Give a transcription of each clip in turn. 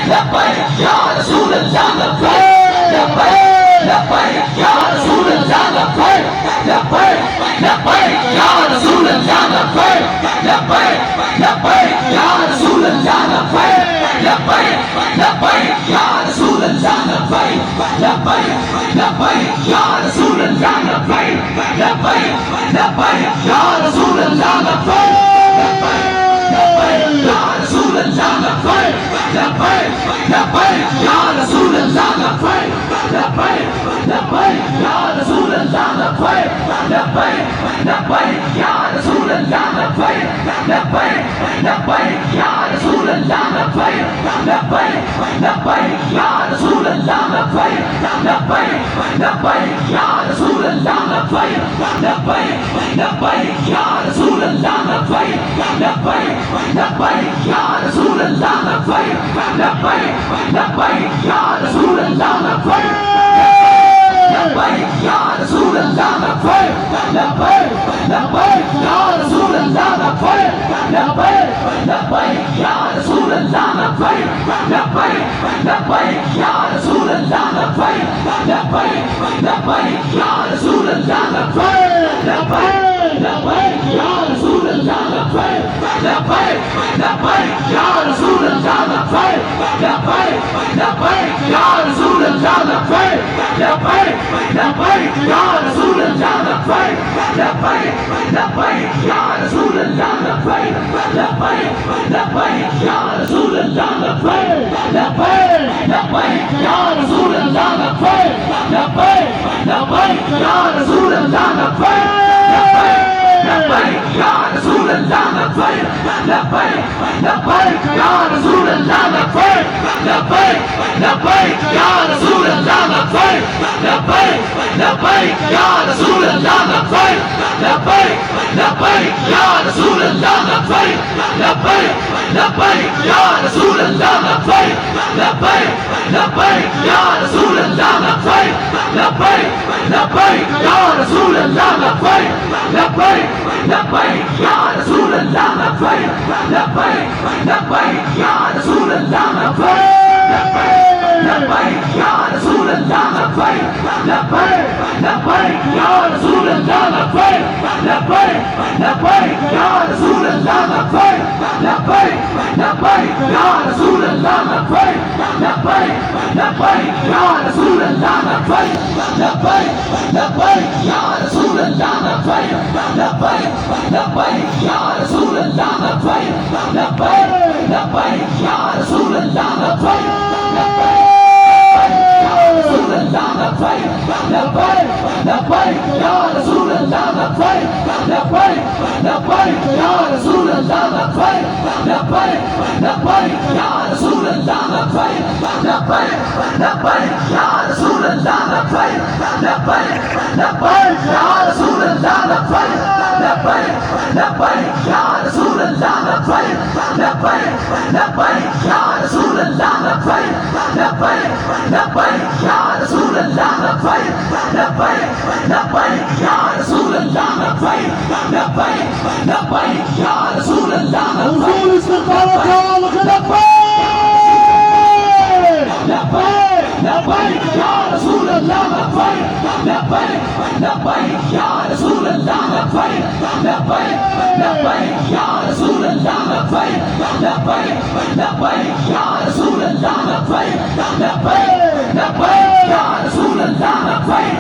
لبيك يا رسول الله لبيك لبيك لبيك يا رسول الله لبيك لبيك لبيك يا رسول الله لبيك لبيك لبيك يا رسول الله لبيك لبيك لبيك يا رسول الله لبيك لبيك لبيك يا رسول الله لبيك لبيك لبيك يا رسول الله لبيك لبيك يا رسول الله لبيك لبيك لبيك يا رسول الله لبيك لبيك لبيك يا رسول الله لبيك لبيك لبيك يا رسول الله لبيك لبيك لبيك يا رسول الله لبيك لبيك لبيك يا رسول الله لبيك لبيك لبيك يا رسول الله لبيك لبيك لبيك يا رسول الله لبيك لبيك لبيك يا رسول الله لبيك لبيك لبيك يا رسول الله لبيك لبيك يا رسول الله لبيك لبيك لبيك يا رسول الله لبيك لبيك لبيك يا رسول الله لبيك لبيك لبيك يا رسول الله لبيك لبيك لبيك يا رسول الله لبيك لبيك لبيك يا رسول الله لبيك لبيك لبيك يا رسول الله لبيك لبيك لبيك يا رسول الله لبيك لبيك لبيك يا رسول الله لبيك لبيك لبيك يا رسول الله لبيك لبيك لبيك يا رسول الله لبيك لبيك لبيك يا رسول الله لبيك لبيك لبيك يا رسول الله لبيك لبيك يا رسول الله لبيك لبيك لبيك يا رسول الله لبيك لبيك لبيك يا رسول الله لبيك لبيك لبيك يا رسول الله لبيك لبيك لبيك يا رسول الله لبيك لبيك لبيك يا رسول الله لبيك لبيك لبيك يا رسول الله لبيك لبيك لبيك يا رسول الله لبيك لبيك لبيك يا رسول الله لبيك لبيك لبيك يا رسول الله لبيك لبيك يا رسول الله لبيك لبيك لبيك يا رسول الله لبيك لبيك لبيك يا رسول الله لبيك لبيك لبيك يا رسول الله لبيك لبيك لبيك يا رسول الله لبيك لبيك لبيك يا رسول الله لبيك لبيك لبيك يا رسول الله لبيك لبيك لبيك يا رسول الله لبيك رسول الله لبيك لبيك لبيك يا رسول الله لبيك لبيك لبيك يا رسول الله لبيك لبيك لبيك يا رسول الله لبيك لبيك لبيك يا رسول الله لبيك لبيك لبيك يا رسول الله لبيك لبيك لبيك يا رسول الله لبيك لبيك لبيك يا رسول الله لبيك لبيك لبيك يا رسول الله لبيك لبيك لبيك يا رسول الله لبيك لبيك لبيك يا رسول الله وصول استغفارك يا الله لبيك لبيك يا رسول الله لبيك لبيك لبيك يا رسول الله لبيك لبيك لبيك يا رسول الله لبيك لبيك لبيك يا رسول الله لبيك لبيك لبيك يا رسول الله لبيك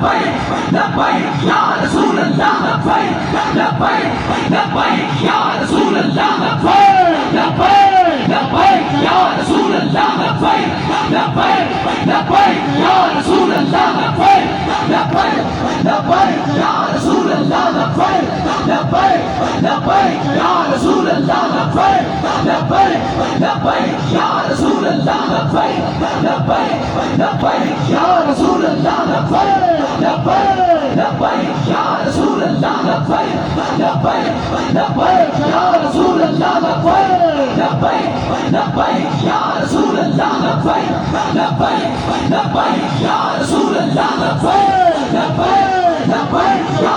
لبيك لبيك يا رسول الله لبيك لبيك لبيك يا رسول الله لبيك لبيك لبيك يا رسول الله لبيك لبيك لبيك يا رسول الله لبيك لبيك لبيك يا رسول الله لبيك لبيك لبيك يا رسول الله لبيك لبيك لبيك يا رسول الله لبيك لبيك لبيك يا رسول الله لبيك لبيك لبيك يا رسول الله لبيك لبيك لبيك يا رسول الله لبيك لبيك لبيك يا رسول الله لبيك لبيك لبيك يا رسول الله لبيك لبيك لبيك يا